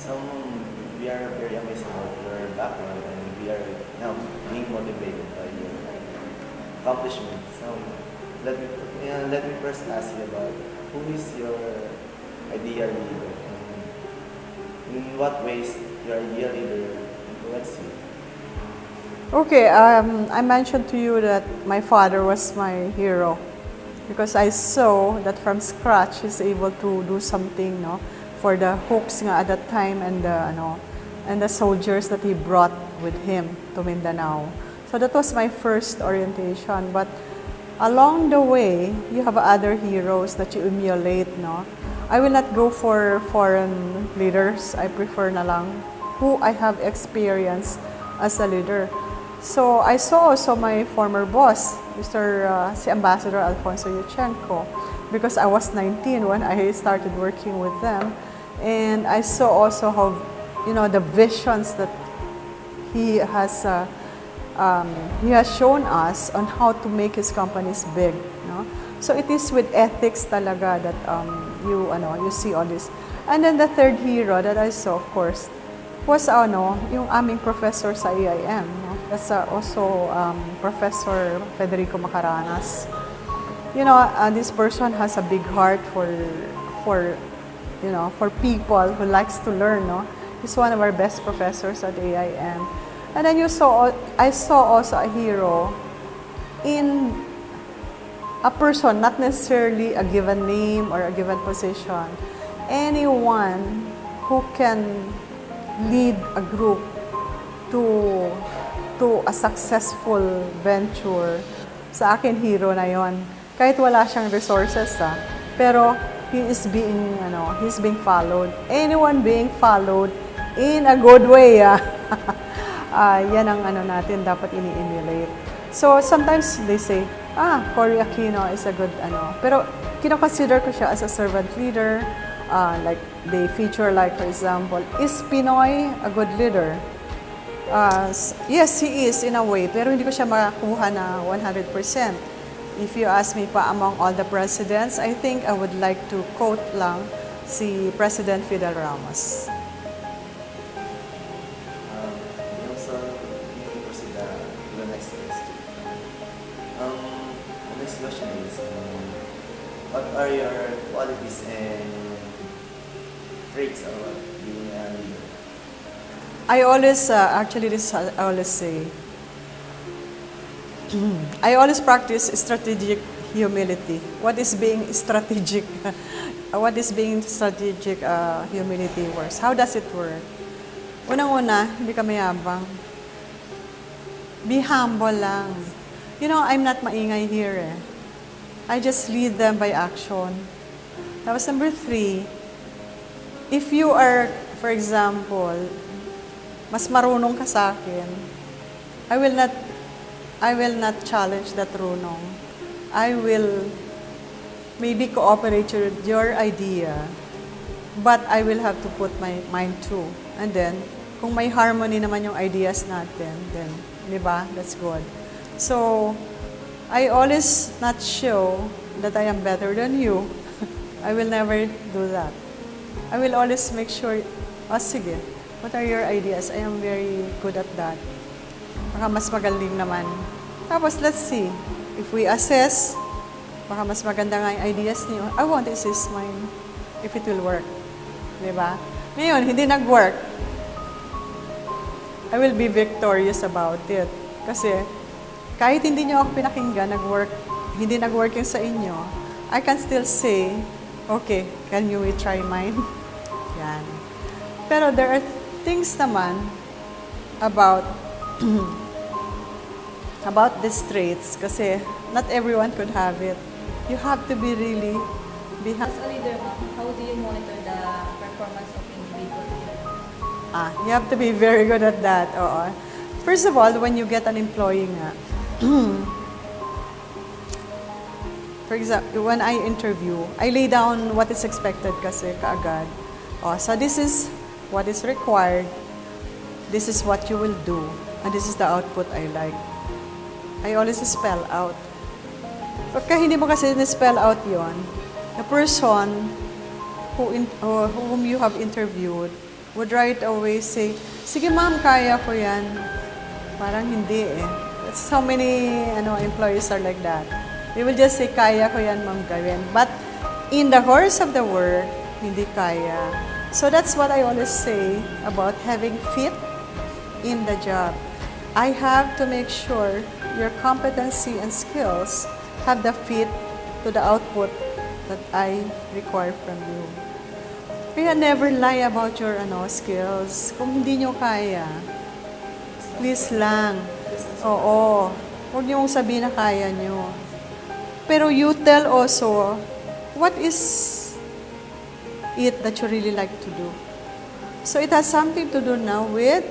some we are very amazed about your background and we are now being motivated by your accomplishments. So let me first ask you about who is your ideal leader and in what ways your ideal leader influenced you. Okay, I mentioned to you that my father was my hero because I saw that from scratch he's able to do something, no, for the Hooks nga at that time and the soldiers that he brought with him to Mindanao. So that was my first orientation. But along the way, you have other heroes that you emulate, no? I will not go for foreign leaders. I prefer na lang who I have experience as a leader. So I saw also my former boss, si Ambassador Alfonso Yuchenko, because I was 19 when I started working with them. And I saw also how, the visions that he has shown us on how to make his companies big. No? So it is with ethics talaga that you see all this. And then the third hero that I saw, of course, was yung aming professor sa AIM. No? That's also Professor Federico Macaranas. This person has a big heart for people who likes to learn. No? He's one of our best professors at AIM. And then I saw also a hero in a person, not necessarily a given name or a given position. Anyone who can lead a group to a successful venture, sa akin hero na yon. Kahit wala siyang resources, pero he's being followed. Anyone being followed in a good way, yan ang natin dapat ini-emulate. So sometimes they say, Cory Aquino is a good pero kino-consider ko siya as a servant leader. Like they feature, like for example, is Pinoy a good leader? Yes, he is in a way, pero hindi ko siya makakuha na 100%. If you ask me pa among all the presidents, I think I would like to quote lang si President Fidel Ramos. Also, you can proceed to the next question. The next question is, what are your qualities and traits about being a leader? I always say, I always practice strategic humility. What is being strategic? What is being strategic humility works? How does it work? Unang-una, hindi ka mayabang. Be humble lang. I'm not maingay here. I just lead them by action. Tapos number 3, if you are, for example, mas marunong ka sa akin, I will not challenge that runong. I will maybe cooperate with your idea, but I will have to put my mind too. And then, kung may harmony naman yung ideas natin, then, di ba, that's good. So, I always not show that I am better than you. I will never do that. I will always make sure, sige, what are your ideas? I am very good at that. Baka mas magaling naman. Tapos, let's see. If we assess, baka mas maganda nga yung ideas niyo. I want to assess mine if it will work. Diba? Ngayon, hindi nag-work. I will be victorious about it. Kasi, kahit hindi niyo ako pinakinggan, hindi nag-work yung sa inyo, I can still say, okay, can you try mine? Yan. Pero there are things naman about these traits kasi not everyone could have it. You have to be really As a leader, ma'am, how do you monitor the performance of individual leaders? You have to be very good at that. Oo. First of all, when you get an employee nga, for example, when I interview, I lay down what is expected kasi kaagad. So this is what is required. This is what you will do. And this is the output I like. I always spell out. Pagka hindi mo kasi spell out yon, the person whom you have interviewed would right away say, sige ma'am, kaya ko yan. Parang hindi eh. That's how many employees are like that. They will just say, kaya ko yan ma'am gawin. But in the course of the work, hindi kaya. So that's what I always say about having fit in the job. I have to make sure your competency and skills have the fit to the output that I require from you. Kaya never lie about your skills. Kung hindi nyo kaya, please lang. Oo. Huwag nyo sabihin na kaya nyo. Pero you tell also, what is it that you really like to do? So it has something to do now with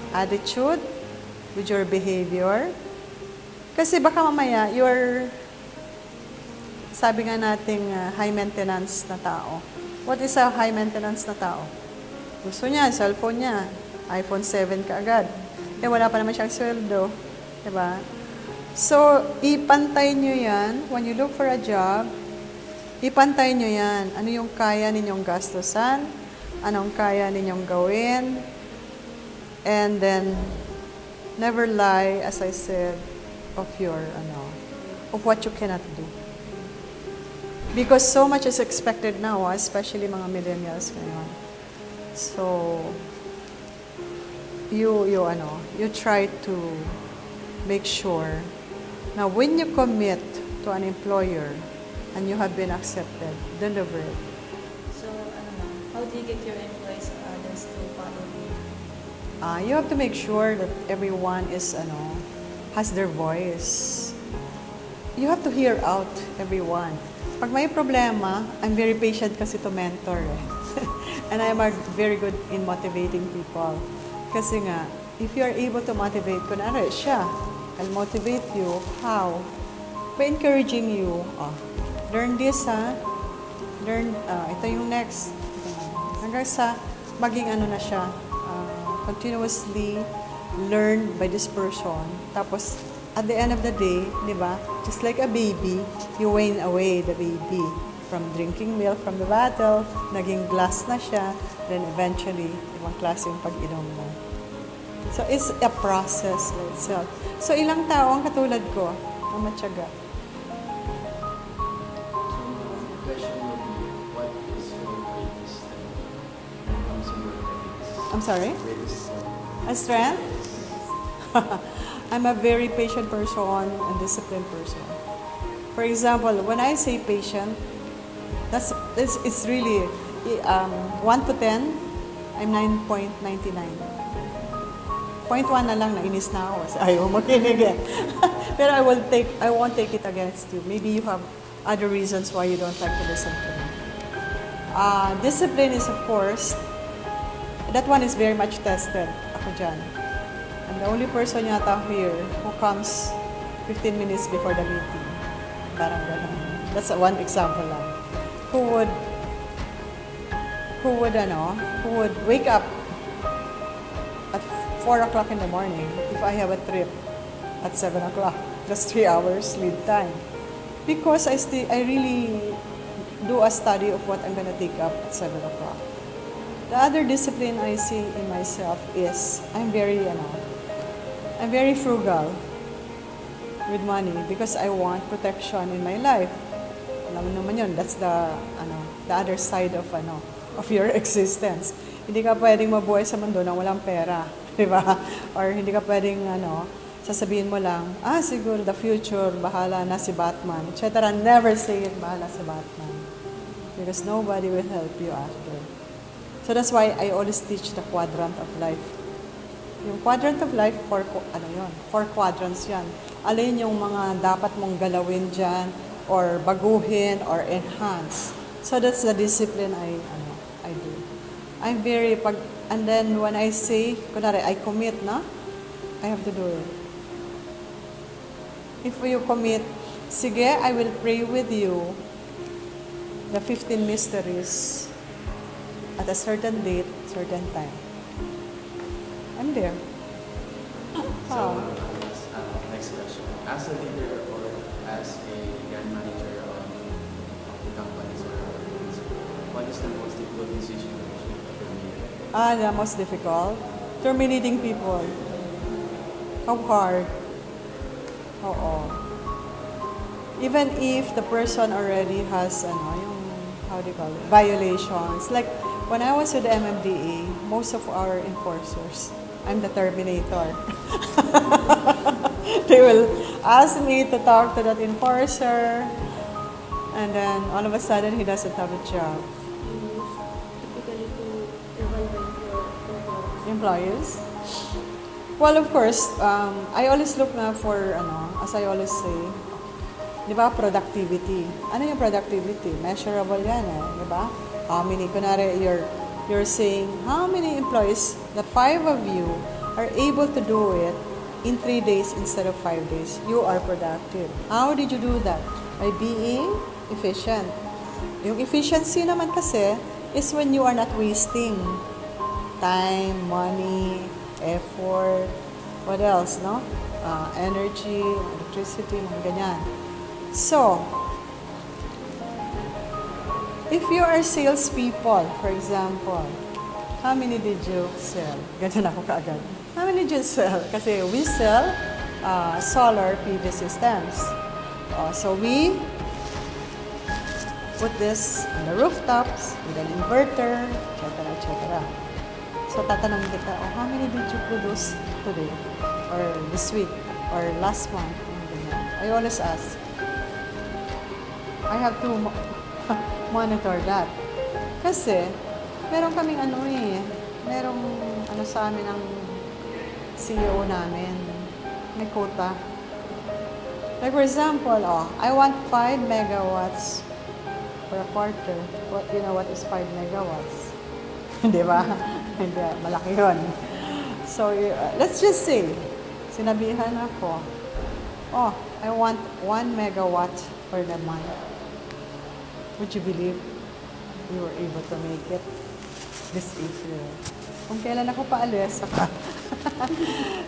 attitude, with your behavior. Kasi baka mamaya, sabi nga nating high maintenance na tao. What is a high maintenance na tao? Gusto niya, cellphone niya, iPhone 7 kaagad. Wala pa naman siyang sweldo. Diba? So, ipantay nyo yan. When you look for a job, ipantay nyo yan. Ano yung kaya ninyong gastusan? Anong kaya ninyong gawin? And then, never lie, as I said, of what you cannot do. Because so much is expected now, especially mga millennials ngayon. So, you try to make sure na when you commit to an employer and you have been accepted, deliver it. So, ma'am, how do you get your employees or others to follow you? You have to make sure that everyone has their voice. You have to hear out everyone. Pag may problema, I'm very patient kasi to mentor eh. And I'm very good in motivating people. Kasi nga, if you are able to motivate, kunwari siya, I'll motivate you. How? By encouraging you. Learn this Learn, ito yung next. Hanggang sa maging na siya, continuously learn by this person. Tapos, at the end of the day, di ba, just like a baby, you wane away the baby. From drinking milk from the bottle, naging glass na siya, then eventually, ibang klase yung pag-inom mo. So, it's a process by itself. So, ilang tao ang katulad ko na matyaga? The question will be, what is your greatest strength when it comes to your ethics? I'm sorry? Greatest strength? A strength? I'm a very patient person and disciplined person. For example, when I say patient, it's really 1 to 10, I'm 9.99. 0.1 na lang, nainis na ako. Ayaw makinig eh. Pero I won't take it against you. Maybe you have other reasons why you don't like to listen to me. Discipline is, of course, that one is very much tested. Ako dyan. I'm the only person yata here who comes 15 minutes before the meeting. Parang gano'n. That's one example lang. Who would wake up at 4 o'clock in the morning if I have a trip at 7 o'clock. That's 3 hours lead time. Because I really do a study of what I'm going to take up at 7 o'clock. The other discipline I see in myself is I'm very frugal with money because I want protection in my life. Alam mo naman yun, that's the other side of your existence. Hindi ka pwedeng mabuhay sa mundo na walang pera, di ba? Or hindi ka pwedeng sasabihin mo lang, siguro the future, bahala na si Batman, etc. Never say it, bahala si Batman. Because nobody will help you after. So that's why I always teach the quadrant of life. Yung quadrant of life, 4 quadrants yan. Alin yung mga dapat mong galawin dyan, or baguhin, or enhance. So that's the discipline I do. I'm very, and then when I say, kunwari, I commit na, I have to do it. If you commit, sige, I will pray with you the 15 mysteries at a certain date, certain time. I'm there. So, next question. As a leader or as a grand manager of the companies or companies, what is the most difficult decision that you ever made? The most difficult. Terminating people. How hard. Oo. Even if the person already has, yung, how do you call it, violations. Like, when I was with the MMDA, most of our enforcers, I'm the terminator. They will ask me to talk to that enforcer, and then all of a sudden, he doesn't have a job. Typically to evaluate your Employees? Well, of course, I always look na for, as I always say, di ba, productivity. Ano yung productivity? Measurable yan di ba? How many, kunwari, you're saying, how many employees, the 5 of you, are able to do it in 3 days instead of 5 days. You are productive. How did you do that? By being efficient. Yung efficiency naman kasi is when you are not wasting time, money, effort, what else, no? Energy, electricity, mga ganyan. So, if you are salespeople, for example, how many did you sell? Ganyan ako kaagad. How many did you sell? Kasi we sell solar PV systems. So we put this on the rooftops with an inverter, etc., etc. So tatanungin kita, how many did you produce today? Or this week? Or last month? I always ask. I have to monitor that. Kasi, meron kaming merong sa amin ang CEO namin. May quota. Like for example, I want 5 megawatts for a quarter. You know what is 5 megawatts? Di ba? Hindi, malaki yun. So, let's just say, sinabihan ako, I want 1 megawatt for the month. Would you believe you were able to make it this April? Kung kailan ako paalis, saka.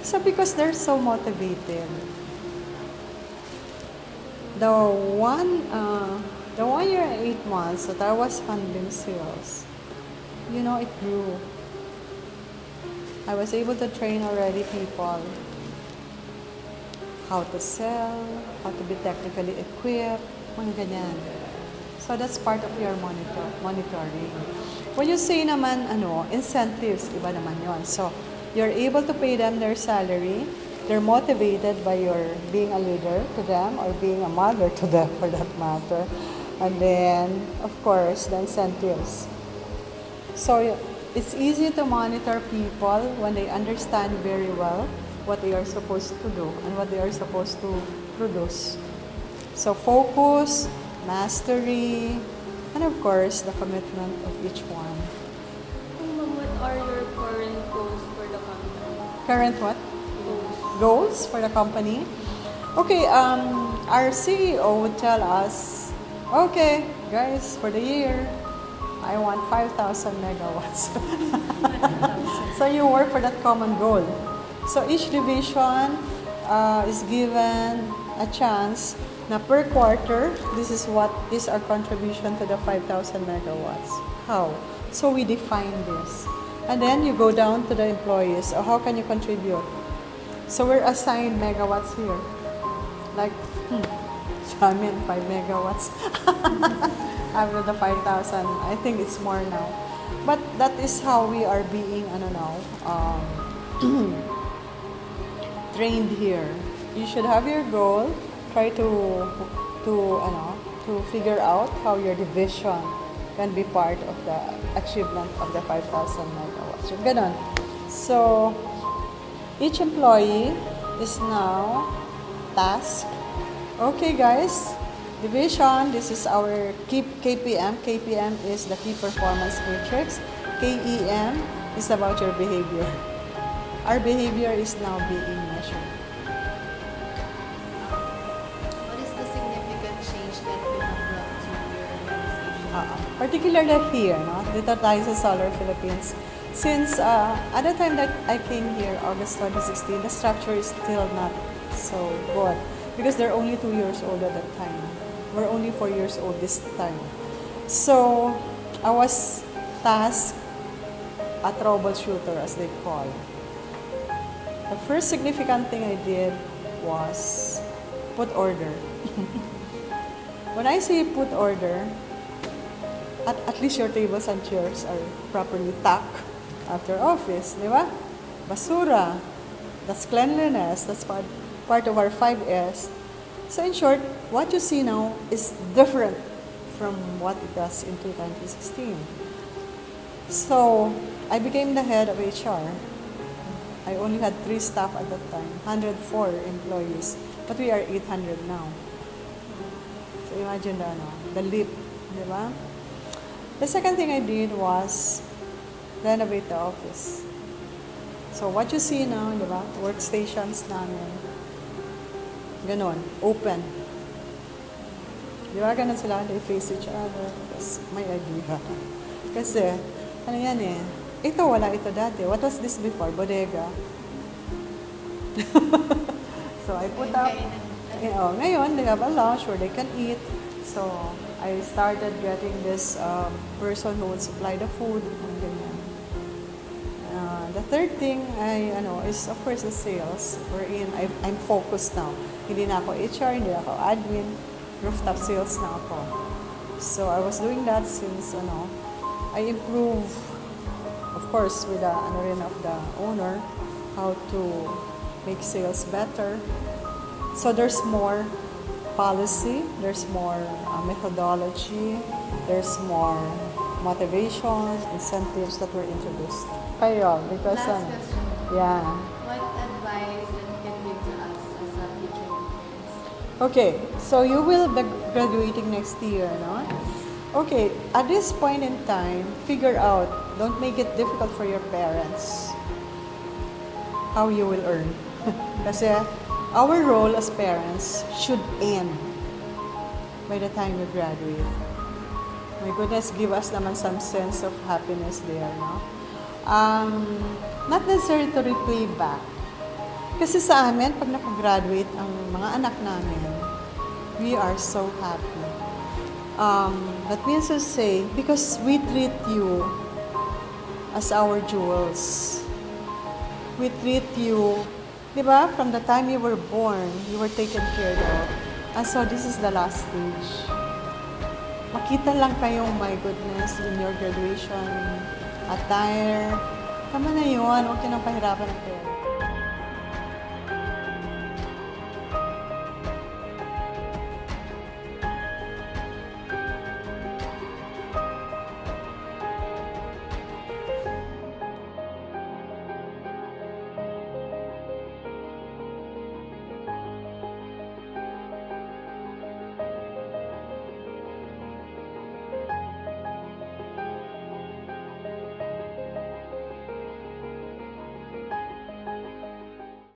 So, because they're so motivated. The 1 year and 8 months that I was handling sales, it grew. I was able to train already people how to sell, how to be technically equipped, mga ganyan. So that's part of your monitoring. When you say naman, incentives, iba naman yon. So you're able to pay them their salary. They're motivated by your being a leader to them or being a mother to them for that matter. And then, of course, the incentives. So it's easy to monitor people when they understand very well what they are supposed to do and what they are supposed to produce. So focus, mastery, and of course, the commitment of each one. Ma'am, what are your current goals for the company? Current what? Goals. Goals for the company? Okay, our CEO would tell us, okay, guys, for the year, I want 5,000 megawatts. So you work for that common goal. So each division is given a chance na per quarter, this is what is our contribution to the 5,000 megawatts. How? So we define this. And then you go down to the employees. How can you contribute? So we're assigned megawatts here. Like, sa amin, 5 megawatts. After the 5,000, I think it's more now. But that is how we are being, trained here. You should have your goal. Try to figure out how your division can be part of the achievement of the 5,000 megawatts. Yung ganon. So, each employee is now tasked. Okay, guys. Division, this is our KPM. KPM is the key performance matrix. KEM is about your behavior. Our behavior is now being measured. What is the significant change that you have brought to your organization? Particularly here, dito tayo sa Solar Philippines. Since at the time that I came here, August 2016, the structure is still not so good because they're only 2 years old at that time. We're only 4 years old this time. So, I was tasked a troubleshooter, as they call. The first significant thing I did was put order. When I say put order, at least your tables and chairs are properly tucked after office, di ba? Basura, that's cleanliness, that's part of our 5S. So in short, what you see now is different from what it was in 2016. So I became the head of HR. I only had 3 staff at that time, 104 employees, but we are 800 now. So imagine the leap, di ba? The second thing I did was renovate the office. So what you see now, di ba? Workstations namin. Ganon, open. Di ba? Ganon sila, they face each other. That's my idea. Kasi, ano yan eh, ito, wala ito dati. What was this before? Bodega. So I put up, ngayon, they have a lounge where they can eat. So I started getting this person who would supply the food. Ganyan. The third thing is of course the sales. I'm focused now. Hindi na ako HR, hindi na ako admin. Rooftop sales na ako. So I was doing that since I improve, of course, with the of the owner, how to make sales better. So there's more policy, there's more methodology, there's more motivation, incentives that were introduced. Kayo, because Last question. yeah. What advice that you can give to us as a future leaders? Okay, so you will be graduating next year, no? Okay, at this point in time, figure out, don't make it difficult for your parents how you will earn. Kasi our role as parents should end by the time we graduate. My goodness, give us naman some sense of happiness there, no? Not necessarily to repay back. Kasi sa amin, pag nakagraduate ang mga anak namin, we are so happy. That means to say, because we treat you as our jewels. We treat you, di ba, from the time you were born, you were taken care of. And so this is the last stage. Makita lang kayong, my goodness, in your graduation attire. Tama na yun, huwag ka nang pahirapan ng pera.